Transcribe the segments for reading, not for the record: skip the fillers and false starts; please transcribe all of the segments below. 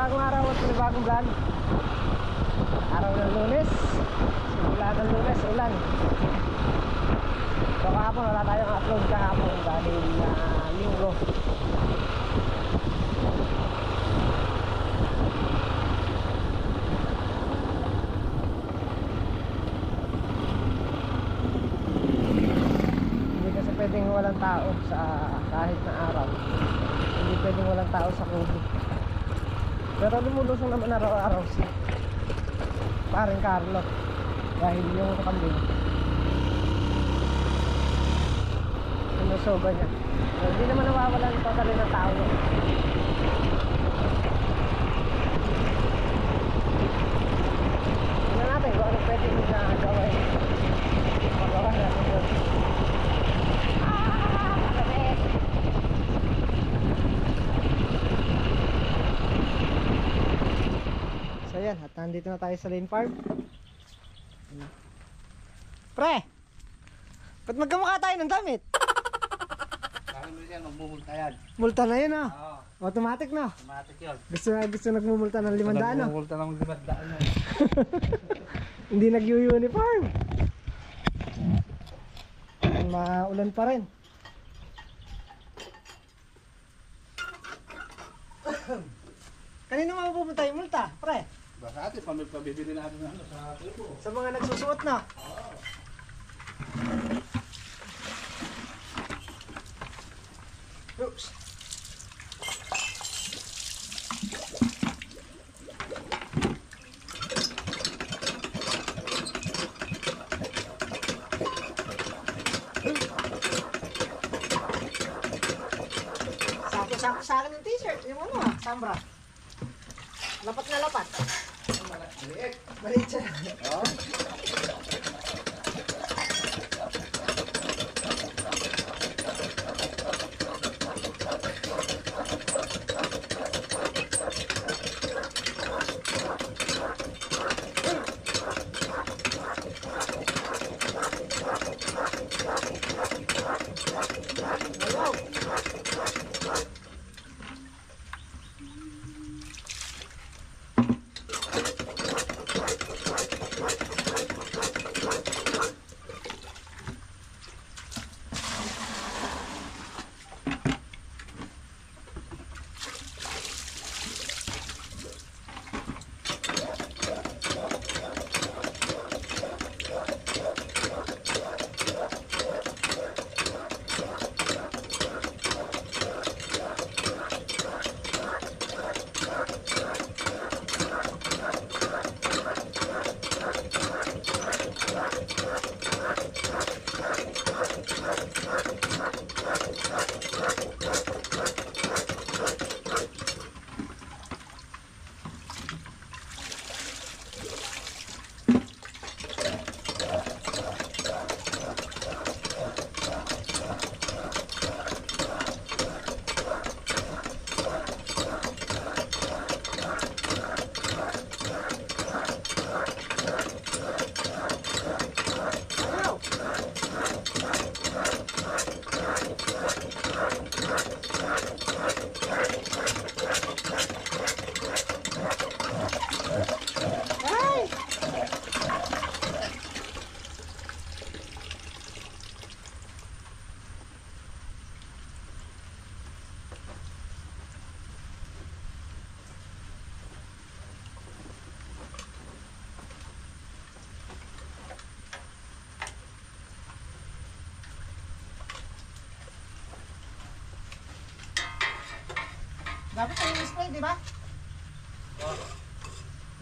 panibagong araw at panibagong vlog. Araw ng Lunes. Simula ng Lunes, ulan. So kahapon wala tayong upload kahapon dahil linggo. Hindi kasi pwedeng walang tao sa kahit na araw. Hindi pwedeng walang tao sa kubo. Pero lumulusong naman araw-araw si paring Carlo dahil yung kambing sinusoba niya. So, hindi naman nawawalan totally ng tao yun. Tingnan natin kung ano pwede na gawin. Magawa natin yun. Malamig! So yan, at nandito na tayo sa Lane Farm. Pre! Ba't magkamukha tayo ng damit? Bakit mo yan, magmumulta yan. Multa na yun ah. Oo, Automatic no? automatic yun. Gusto nagmumulta ng 500 no? Magmumulta ng 500 yan. Hindi nag-uniform. Maulan pa rin. Kanino mapupunta yung multa, pre? Basta atin, pabibili natin ano sa tubo. Sa mga nagsusuot na. Oops. Sakto sa akin yung t-shirt, yung ano ah, Sambra. Lapat na lapat. Maliit. Maliit siya. Oo. Dapat yung spray, di ba? Oo.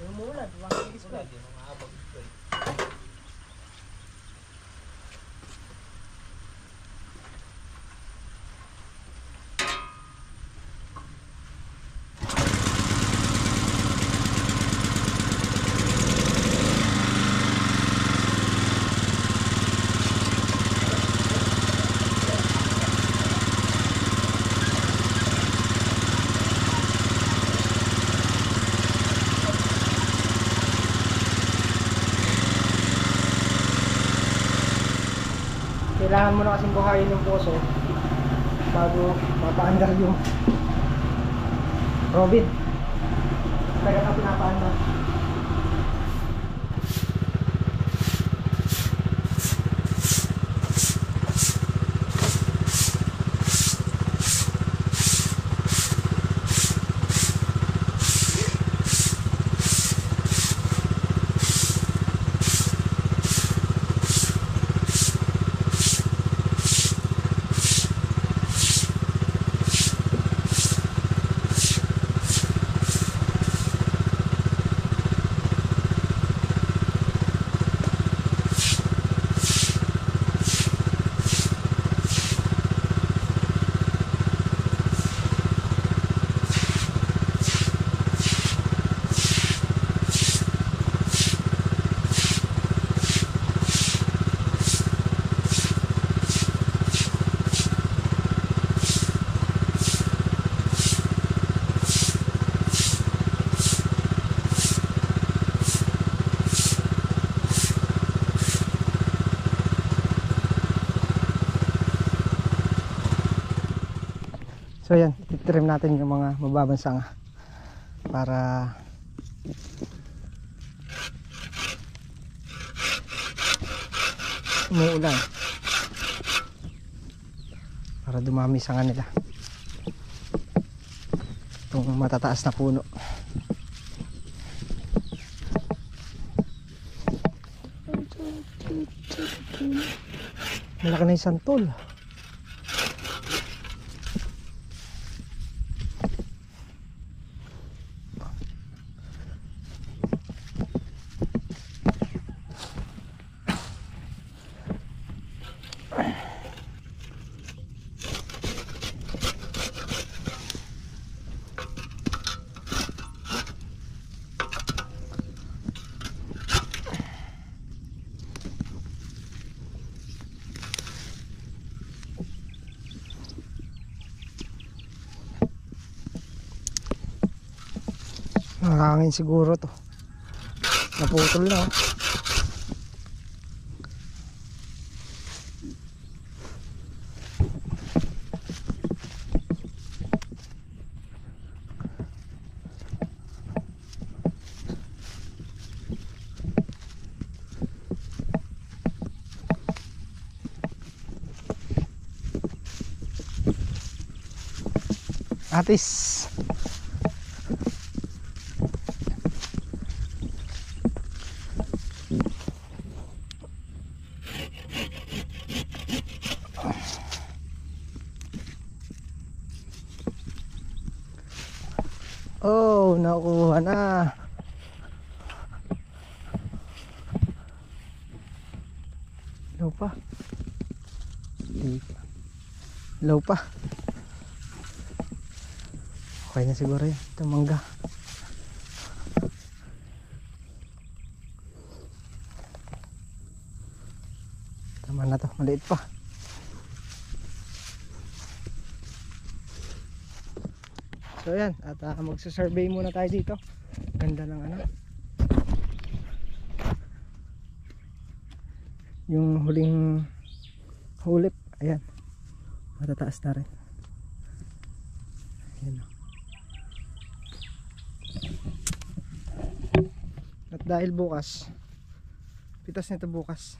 Yung mulan, wala yung spray. Hindi mo maabag spray. Kailangan mo na kasing buhayin yung puso bago mapaandar yung Robin. Kaya ka pinapaan na. So yan, titrim natin yung mga mababang sanga para umuulan, para dumami sanga nila itong matataas na puno. Malaki na yung santol. Nakangin siguro to. Naputol na. Atis. Oh, nakuha na. Low pa. Low pa. Okay na siguro yun. Ito mangga. Tama na to. Maliit pa. So yan, at magsa-survey muna tayo dito. Ganda ng ano. Yung huling hulip, ayan. Matataas na rin. Ayan. At dahil bukas, pitas nito bukas.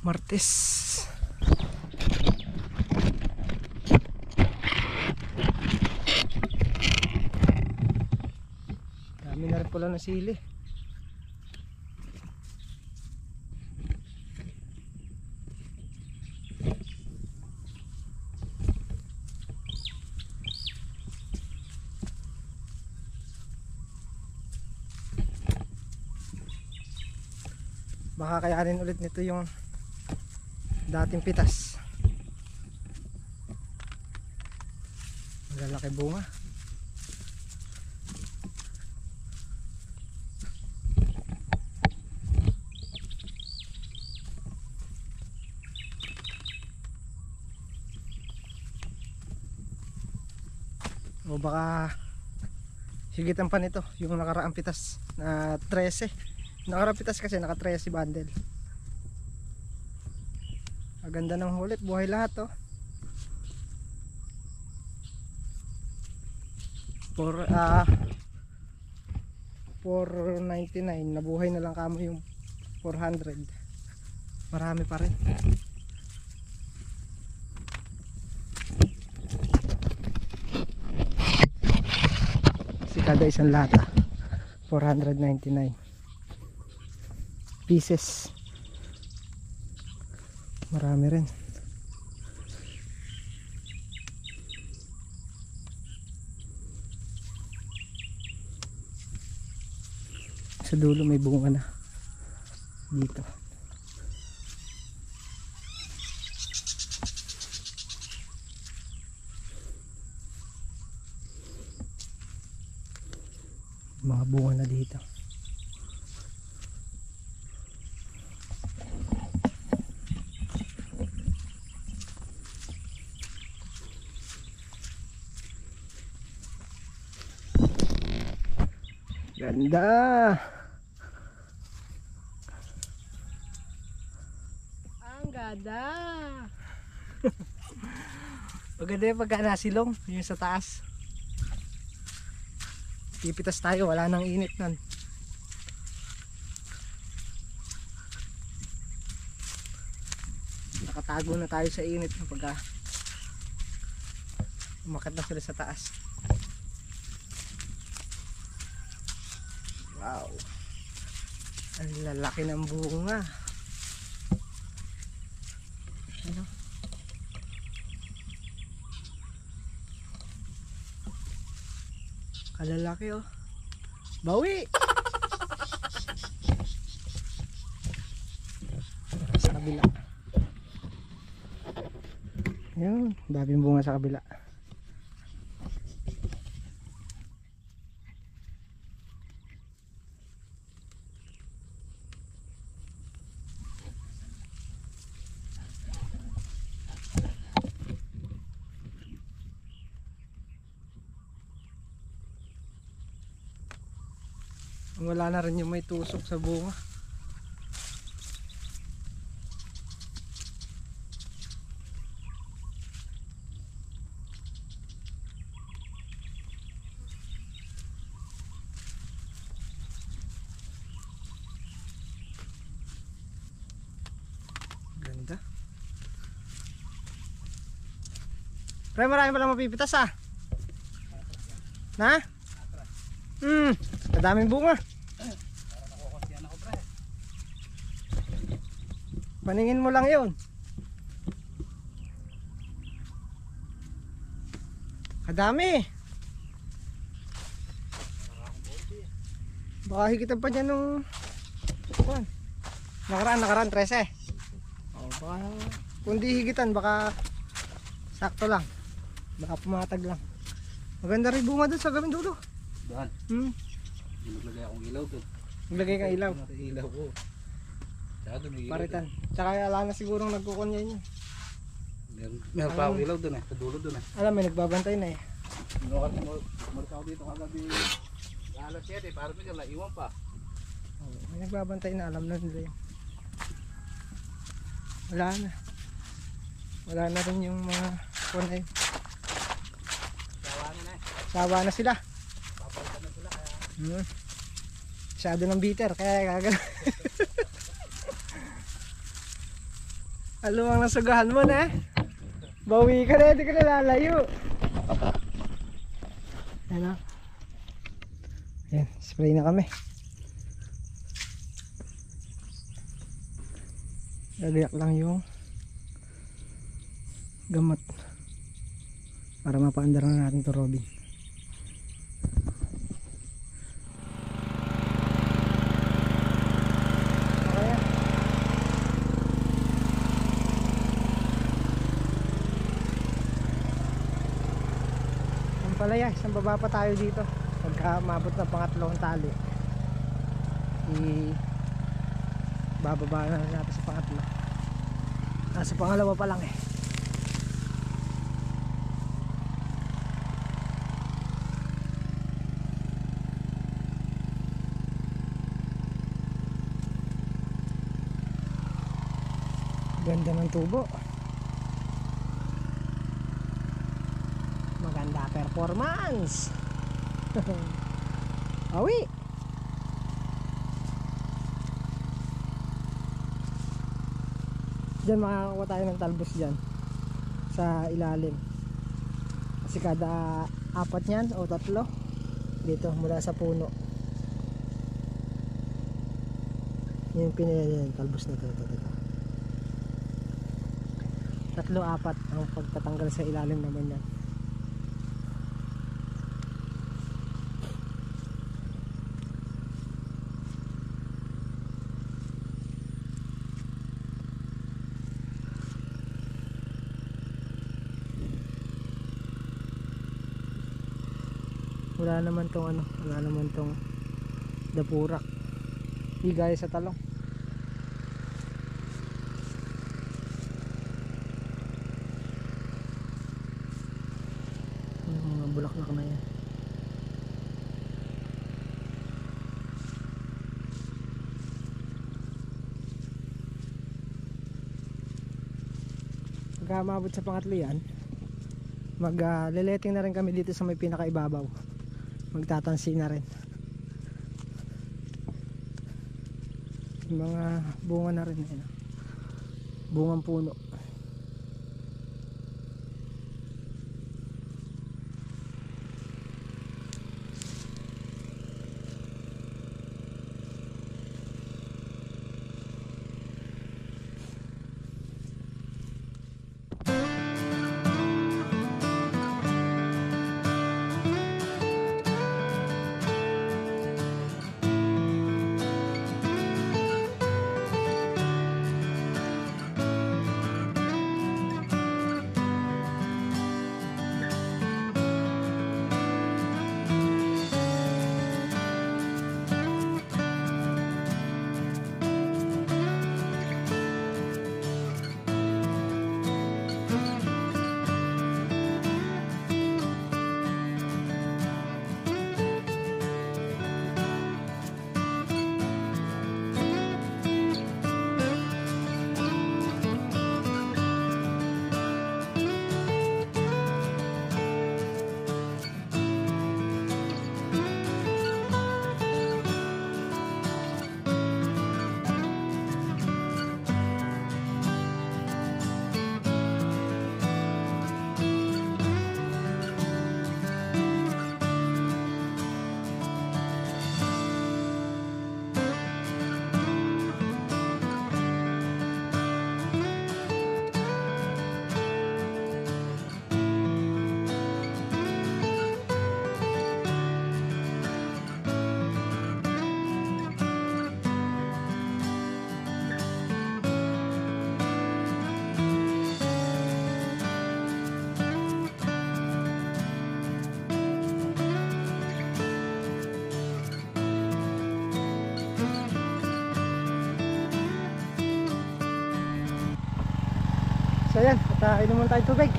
Martes. Dami na rin pala ng sili. Baka kayanin ulit nito yung dating pitas. Malalaki bunga. O baka higitan pa nito yung nakaraang pitas na 13. Nakaraang pitas kasi naka 13 bundle. Maganda ng huli, buhay lahat oh. For 499, nabuhay na lang kamo yung 400. Marami pa rin. Kasi kada isang lata 499 pieces. Marami rin. Sa dulo may bunga na dito. Mga bunga na dito. Ganda. Ang ganda. Maganda yung pagka nasilong yung sa taas. Pipitas tayo, wala nang init nun. Nakatago na tayo sa init pagka umakyat na sila sa taas. Wow, ang lalaki ng bunga. Ano? Kalalaki oh. Bawi! Sa kabila. Ayun, daming bunga sa kabila. Wala na rin yung may tusok sa bunga. Ganda. Pre, marami palang mapipitas ah. Na? Kadaming bunga. Paningin mo lang yun. Kadami. Baka higitan pa dyan nung nakaraan 13. Baka kung di higitan baka sakto lang. Baka pumatag lang. Maganda rin bunga doon sa gawin dulo. Doon. Maglagay akong ilaw doon. Maglagay kang ilaw. Ilaw ko. Tsaka doon may ilaw. Paritan. Tsaka ala na sigurong nagkukunyan yun. Meron pa akong ilaw doon eh. Sa dulo doon eh. Alam, may nagbabantay na eh. Umalis ako dito kagabi. Alas 7 para medyo naiwan pa. May nagbabantay na, alam na nila yun. Wala na. Wala na rin yung mga kunay. Sawa na eh. Sawa na sila. Papalitan na sila kaya. Masyado ng bitter kaya gagana. Aluwang nasugahan mo na eh. Bawi ka na, hindi ka nalalayo. Ano? Ayan, spray na kami. Gagayak lang yung gamot para mapaandar na natin to Robin. Okay. Ang palaya, isang baba pa tayo dito. Pagka mabot ng pangatlong tali, bababa na natin sa pangatlo. Nasa pangalawa pa lang eh. Ganda ng tubo. Maganda performance. Awi. Diyan makakakuha tayo ng talbos dyan sa ilalim. Kasi kada apat yan o tatlo dito mula sa puno. Yung pinili talbos na ito. Tatlo, apat ang pagtatanggal sa ilalim naman yan. Wala naman tong dapurak. Di gaya sa talong. Mga bulaklak na yan. Pagka maabot sa pangatlo yan, magleleting na rin kami dito sa may pinakaibabaw. Magtatansi na rin. Mga bunga na rin yun. Bungang puno. So yan, at inom muna tayong tubig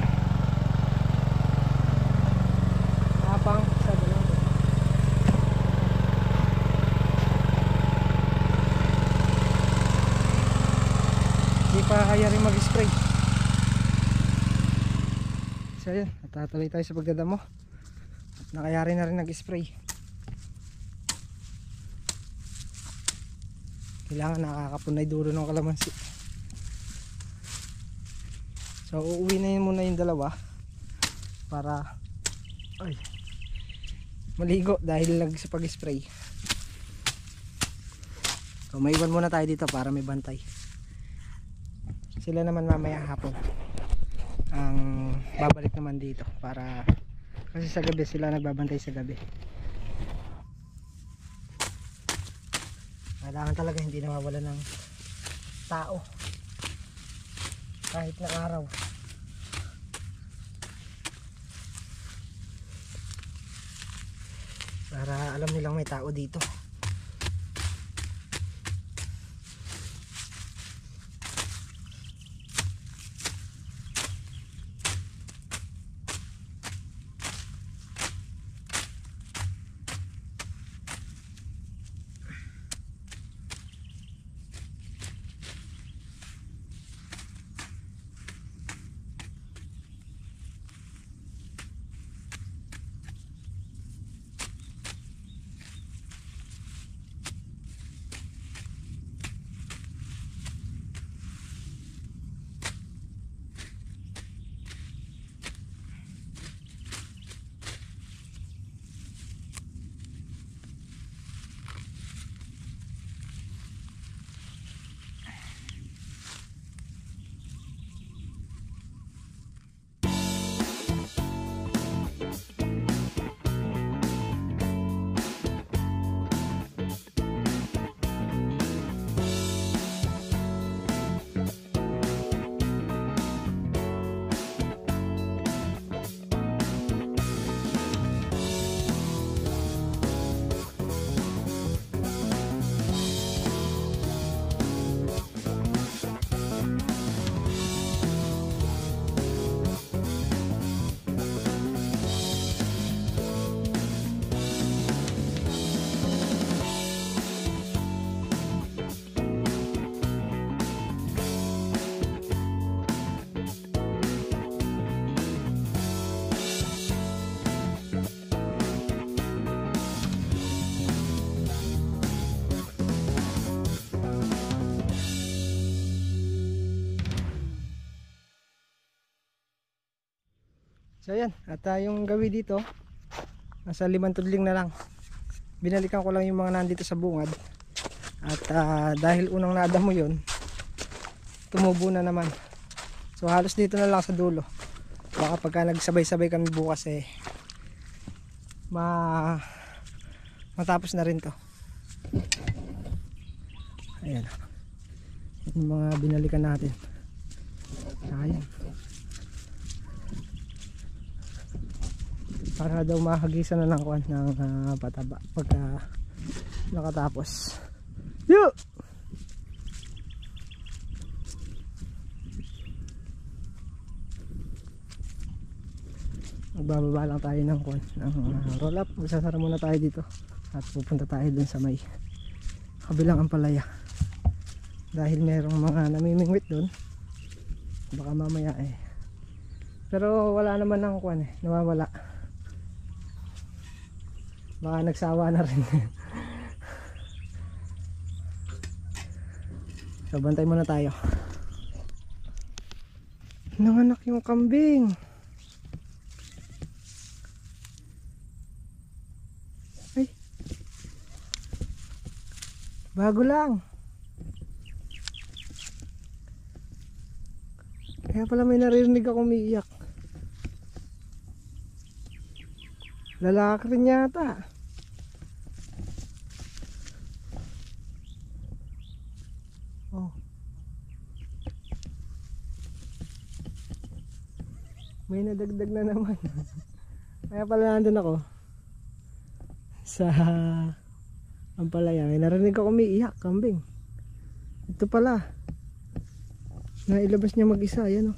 habang sa dalawang. Hindi pa kaya rin mag-spray. So yan, at tuloy tayo sa pagdadamo at nakayari na rin nag-spray. Kailangan nakakapunay dulo ng kalamansi. So uuwi na yun muna yung dalawa para maligo dahil lag sa pag-spray. So maiwan muna tayo dito para may bantay. Sila naman mamaya hapon ang babalik naman dito para kasi sa gabi sila nagbabantay sa gabi. Kailangan talaga hindi nawawala ng tao kahit na araw. Para alam nilang may tao dito. So ayan, at yung gawi dito nasa 5 tudling na lang. Binalikan ko lang yung mga nandito sa bungad. At dahil unang nadamo yun, tumubo na naman. So halos dito na lang sa dulo. Baka pagka nagsabay-sabay kami bukas matapos na rin to. Ayan, yung mga binalikan natin. Ayan, para daw mahagisan na ng kwan ng pataba pagka nakatapos. Yo! Magbababa lang tayo ng kwan ng roll up. Magsasara muna tayo dito at pupunta tayo dun sa may kabilang ampalaya dahil merong mga namimingwit dun. Baka mamaya pero wala naman ng kwan nawawala. Baka nagsawa na rin. So bantay muna tayo. Nanganak yung kambing. Ay, bago lang. Kaya pala may naririnig ako umiiyak. Lalaki rin yata. Oh. May nadagdag na naman. Kaya pala nandun ako sa ampalaya. May narinig ako umiiyak, kambing. Ito pala. Nailabas niya mag-isa. Yan o.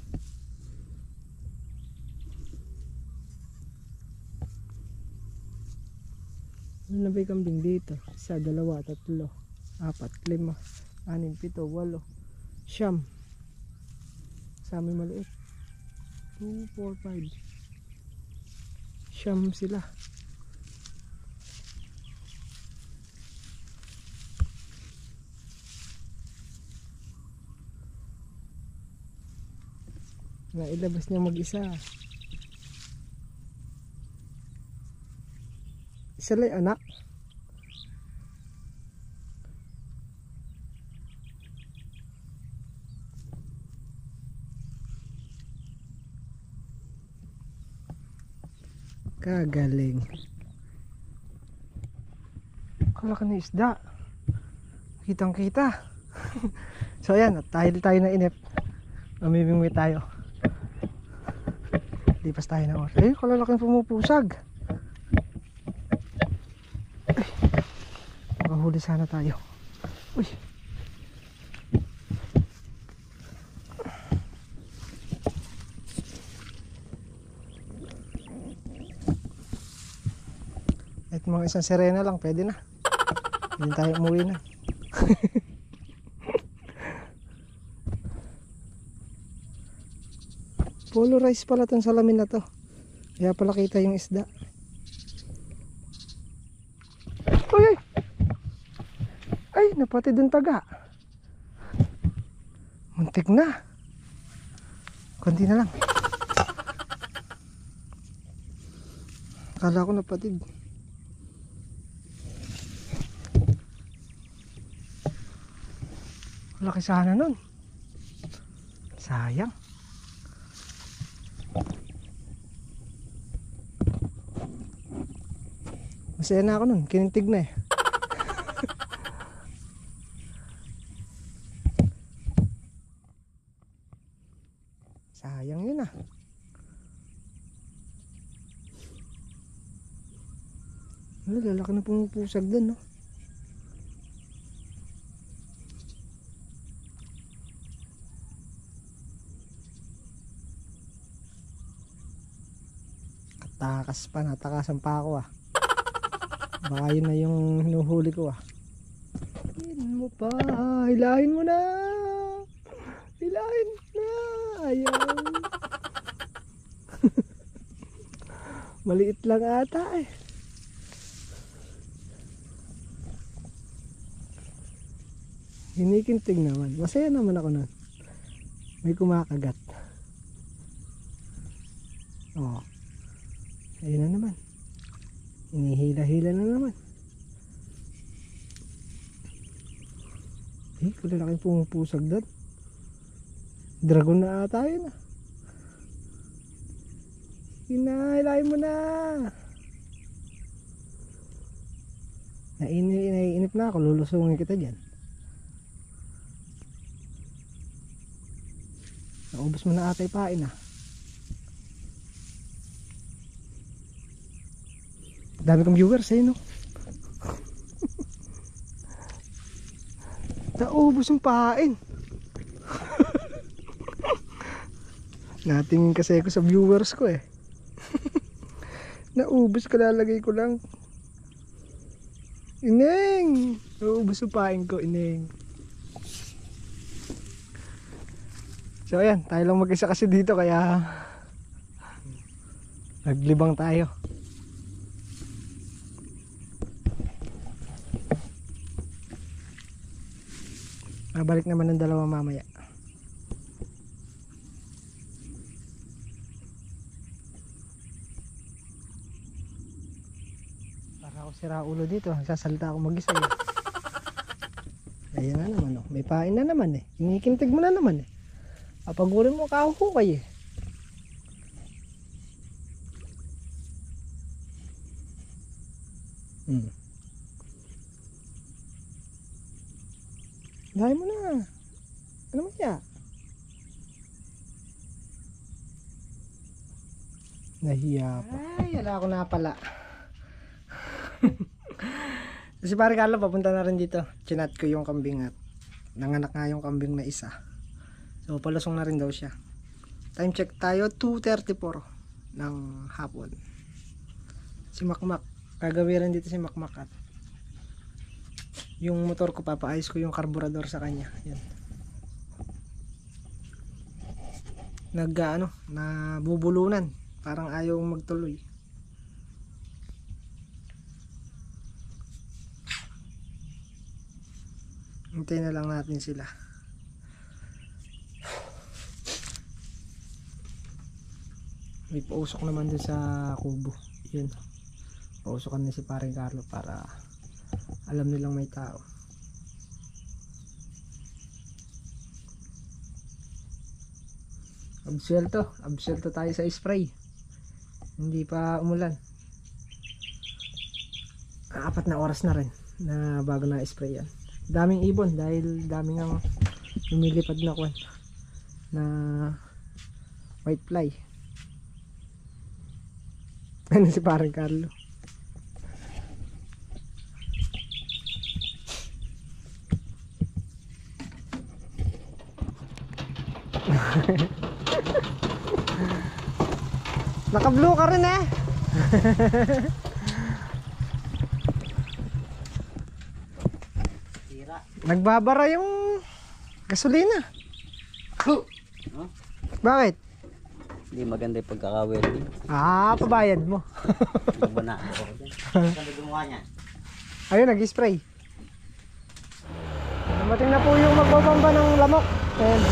Ano na ba yung kambing dito? 1, 2, 3, 4, 5, 6, 7, 8, 9 sa amin maliit 2, 4, 5 9 sila. Nailabas niya mag-isa. Isa lang anak. Kagaling. Kalaki na isda. Kitang kita. So ayan, dahil tayo na inip, mamimingwi tayo. Lipas tayo ng oras. Ay, kalalaking pumupusag. Ay, makahuli sana tayo. Uy. At mga isang sirena lang, pwede na. Hindi tayo umuwi na. Polarize pala itong salamin na to. Kaya pala kita yung isda. Uy! Ay, napati dun taga. Muntik na. Konti na lang. Akala ko napatid. Laki sana nun. Sayang. Masaya na ako nun. Kinintig na Sayang yun lalaki na pumupusag dun, no? Takas pa, natakasan pa ako baka yun na yung hinuhuli ko hilahin mo pa, hilahin mo na, hilahin na, ayaw. Maliit lang ata hinikintig naman, masaya naman ako nun, may kumakagat. Ayun na naman. Inihila-hila na naman. Eh, kung lalaking pumupusag doon. Dragon na ata yun ah. Hinahilahin mo na. Naiinip na ako. Lulusungin kita dyan. Naubos mo na ata ipain ah. Dami kong viewers eh, no? Naubos yung pain. Natingin kasi ako sa viewers ko eh. Naubos, kalalagay ko lang. Ineng! Naubos yung pain ko, Ineng. So ayan, tayo lang mag-isa kasi dito kaya naglibang tayo. Balik naman ng dalawa mamaya. Para ako sira ulo dito, sasalita ako mag-isa eh. Ayan na naman oh. May pain na naman eh. Kinikintig mo na naman eh. Papagurin mo kahuhukay eh. Dahil mo na. Ano mo siya? Nahiya pa. Ay, wala ako na pala. Kasi pare Carlo, papunta na rin dito. Chinat ko yung kambing at nanganak nga yung kambing na isa. So, palusong na rin daw siya. Time check tayo, 2:34 ng hapon. Si Makmak. Gagawin rin dito si Makmak at yung motor ko, papaayos ko yung karburador sa kanya. Yan. Nabubulunan. Parang ayaw magtuloy. Hintayin na lang natin sila. May pausok naman dun sa kubo. Yun. Pausokan na si Paring Carlo para alam nilang may tao. Absuelto tayo sa spray. Hindi pa umulan. 4 na oras na rin na bago na spray yan. Daming ibon dahil daming ang lumilipad na kwan na white fly. Ano si Paring Carlo? Naka-blue ka rin eh. Nagbabara yung gasolina. Bakit? Hindi maganda yung pagkaka-welding. Pabayad mo. Bumana ako dyan. Saan gumawa niya? Ayun, nag-spray. Dumating na po yung magbabamba ng lamok. Ayan.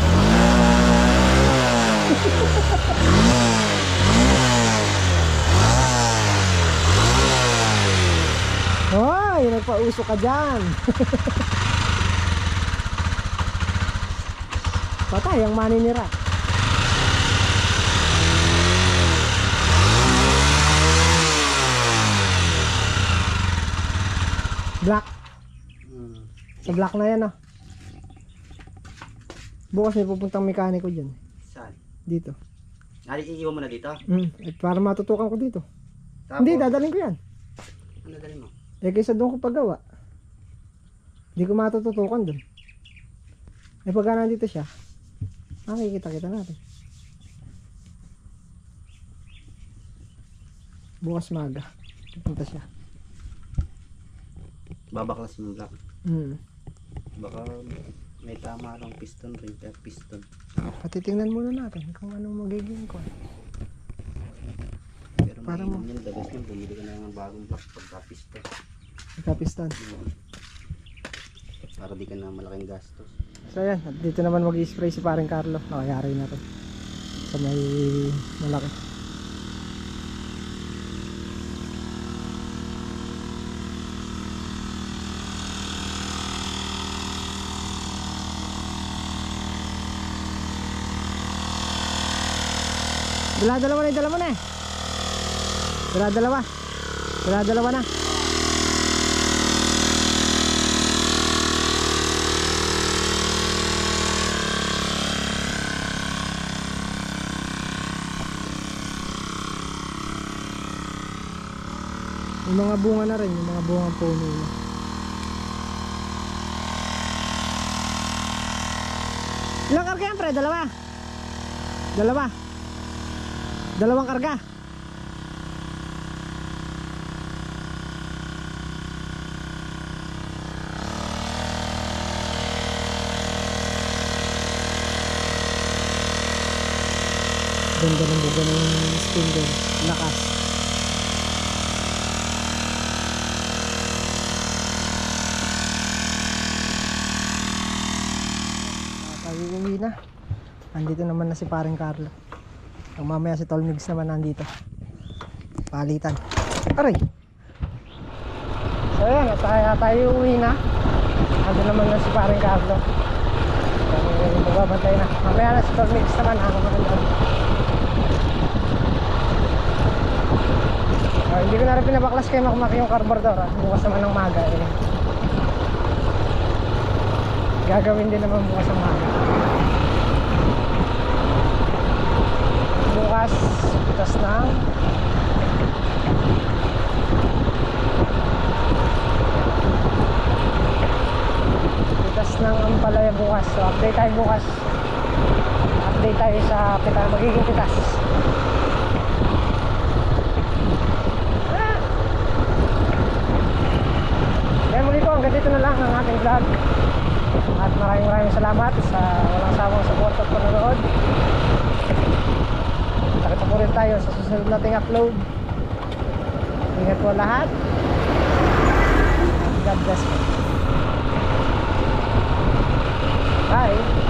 Hoy, nagpausok ka dyan. Patay ang maninira. Black. Sa black na yan oh. Bukas may pupuntang mekaniko dyan. Saan? Dito. Iiwan mo na dito? At para matutukan ko dito. Tapos? Hindi, dadalhin ko yan. Ano dalhin mo? Kaysa doon ko paggawa. Hindi ko matututukan doon. Pagka nandito siya, makikita-kita natin. Bukas maga pupunta siya. Babaklas mo black. Baka may tama lang piston rin. Kaya piston. Patitingnan muna natin kung anong magiging ko. Pero para mo yun, dagas yun. Bumili ka na ng bagong black pagka piston. Kapistan. Para di ka na malaking gastos. So ayan, at dito naman mag-i-spray si Paring Carlo. Nakayari na rin sa may malaki. Dala-dalawa na yung dala mo na eh. Dala-dalawa. Dala-dalawa na. Yung mga bunga na rin, yung mga bungang puno na. Ilang karga yan pre? Dalawa? Dalawa? Dalawang karga? Ganda ng buga ng spindle. Lakas. Uwi na. Andito naman na si paring Carlo. Ang mamaya si Tol Migs naman nandito. Palitan. Aray! So yan, tayo uwi na. Andito naman na si paring Carlo. Magbabantay na. Mamaya na si Tol Migs naman. Hindi ko na rin pinabaklas kay Makmak yung carburetor. Bukas naman ng maga. Gagawin din naman bukas ng maga. Bukas, pitas ng Ampalaya bukas. So update tayo bukas. Update tayo sa magiging pitas. Kaya muli po, hanggang dito na lang ang ating vlog. At maraming salamat sa walang sawang support at panonood. Nakita po rin tayo sa susunod nating upload. Ingat po lahat. God bless po. Bye.